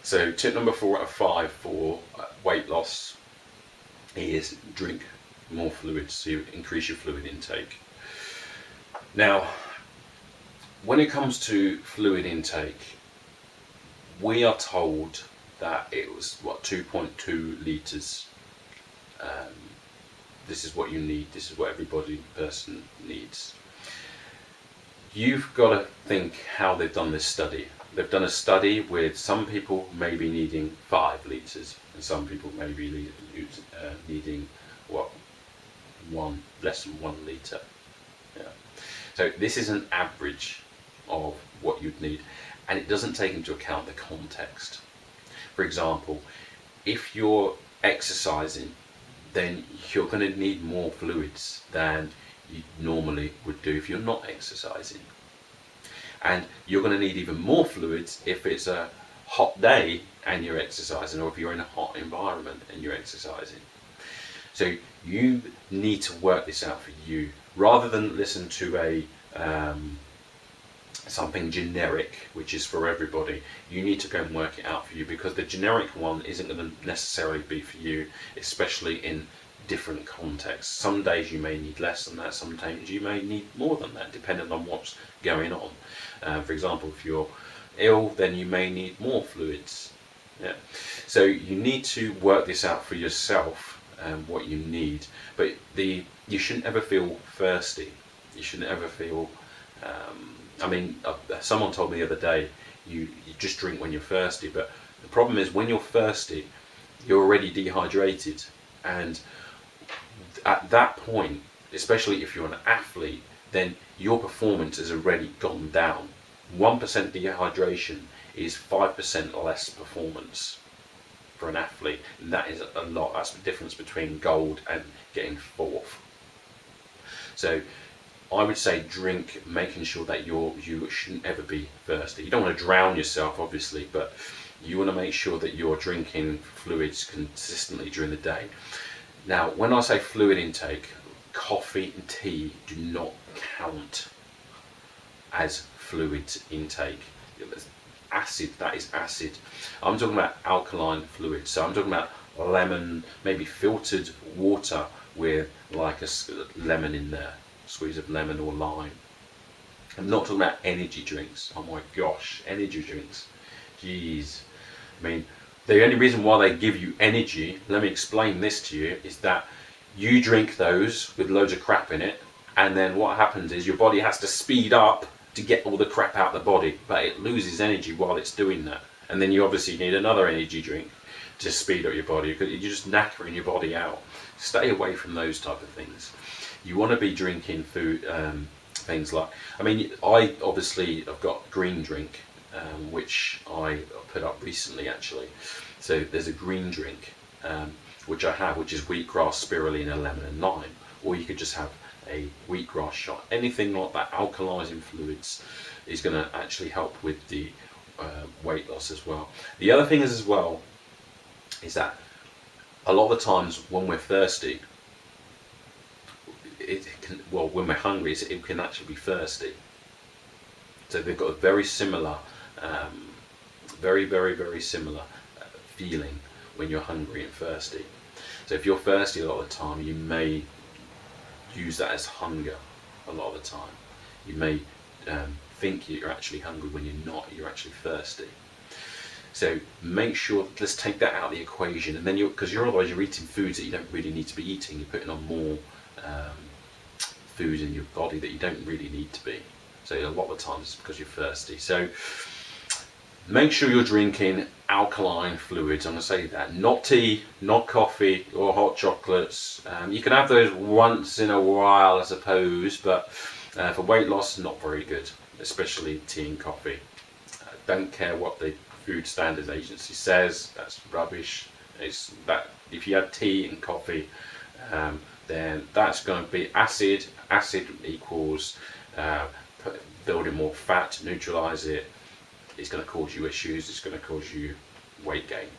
So tip number 4 out of 5 for weight loss is drink more fluids, so you increase your fluid intake. Now, when it comes to fluid intake, we are told that it was 2.2 litres. This is what you need, this is what every person needs. You've got to think how they've done this study. They've done a study with some people maybe needing 5 litres and some people maybe needing less than 1 litre. Yeah. So this is an average of what you'd need, and it doesn't take into account the context. For example, if you're exercising, then you're going to need more fluids than you normally would do if you're not exercising. And you're going to need even more fluids if it's a hot day and you're exercising, or if you're in a hot environment and you're exercising. So you need to work this out for you, rather than listen to a something generic which is for everybody. You need to go and work it out for you, because the generic one isn't going to necessarily be for you, especially in different contexts. Some days you may need less than that, sometimes you may need more than that, depending on what's going on. For example, if you're ill, then you may need more fluids. Yeah. So you need to work this out for yourself, what you need. But you shouldn't ever feel thirsty. You shouldn't ever feel someone told me the other day, you just drink when you're thirsty, but the problem is when you're thirsty, you're already dehydrated, and at that point, especially if you're an athlete, then your performance has already gone down. 1% dehydration is 5% less performance for an athlete, and that is a lot. That's the difference between gold and getting 4th. So I would say drink, making sure that you shouldn't ever be thirsty. You don't want to drown yourself, obviously, but you want to make sure that you're drinking fluids consistently during the day. Now, when I say fluid intake, coffee and tea do not count as fluid intake. Acid, that is acid. I'm talking about alkaline fluids. So I'm talking about lemon, maybe filtered water with like a lemon in there, squeeze of lemon or lime. I'm not talking about energy drinks. Oh my gosh, energy drinks. Jeez. I mean, the only reason why they give you energy, let me explain this to you, is that you drink those with loads of crap in it, and then what happens is your body has to speed up to get all the crap out of the body, but it loses energy while it's doing that. And then you obviously need another energy drink to speed up your body, because you're just knackering your body out. Stay away from those type of things. You want to be drinking food, things like, I obviously have got green drink, which I put up recently actually. So there's a green drink which I have, which is wheatgrass, spirulina, lemon and lime, or you could just have a wheatgrass shot. Anything like that, alkalizing fluids, is going to actually help with the weight loss as well. The other thing is as well is that a lot of the times when we're thirsty, when we're hungry, it can actually be thirsty. So they've got a very similar, very similar feeling when you're hungry and thirsty. So if you're thirsty a lot of the time, you may use that as hunger a lot of the time. You may think you're actually hungry when you're not, you're actually thirsty. So make sure, let's take that out of the equation, and then because otherwise you're eating foods that you don't really need to be eating. You're putting on more food in your body that you don't really need to be. So a lot of the times it's because you're thirsty. So make sure you're drinking alkaline fluids. I'm going to say that. Not tea, not coffee or hot chocolates. You can have those once in a while, I suppose, but for weight loss, not very good, especially tea and coffee. Don't care what the Food Standards Agency says, that's rubbish. It's that if you have tea and coffee, then that's going to be acid. Acid equals building more fat, neutralize it. It's going to cause you issues, it's going to cause you weight gain.